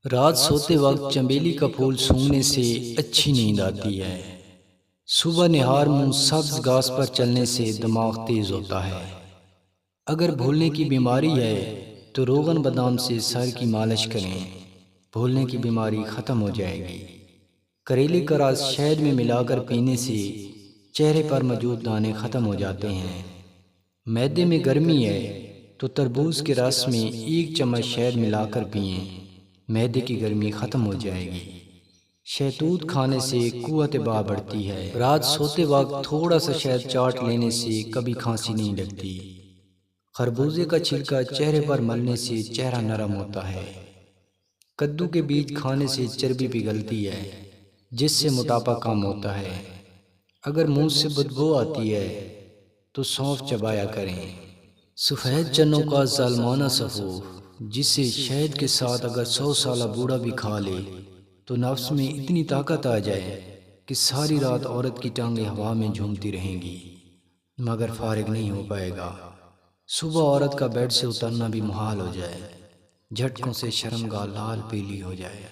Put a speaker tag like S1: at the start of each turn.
S1: رات سوتے وقت چنبیلی کا پھول سونگھنے سے اچھی نیند آتی ہے۔ صبح نہار منہ سبز گھاس پر چلنے سے دماغ تیز ہوتا ہے۔ اگر بھولنے کی بیماری ہے تو روغن بادام سے سر کی مالش کریں، بھولنے کی بیماری ختم ہو جائے گی۔ کریلے کا رس شہد میں ملا کر پینے سے چہرے پر موجود دانے ختم ہو جاتے ہیں۔ معدے میں گرمی ہے تو تربوز کے رس میں 1 چمچ شہد ملا کر پئیں، معدے کی گرمی ختم ہو جائے گی۔ شہتوت کھانے سے قوت باہ بڑھتی ہے۔ رات سوتے وقت تھوڑا سا شہد چاٹ لینے سے کبھی کھانسی نہیں لگتی۔ خربوزے کا چھلکا چہرے پر ملنے سے چہرہ نرم ہوتا ہے۔ کدو کے بیج کھانے سے چربی پگھلتی ہے، جس سے موٹاپا کم ہوتا ہے۔ اگر منہ سے بدبو آتی ہے تو سونف چبایا کریں۔ سفید چنوں کا ظالمانہ سفور، جسے شہد کے ساتھ اگر 100 سالہ بوڑھا بھی کھا لے تو نفس میں اتنی طاقت آ جائے کہ ساری رات عورت کی ٹانگیں ہوا میں جھومتی رہیں گی مگر فارغ نہیں ہو پائے گا۔ صبح عورت کا بیڈ سے اترنا بھی محال ہو جائے، جھٹکوں سے شرمگاہ لال پیلی ہو جائے۔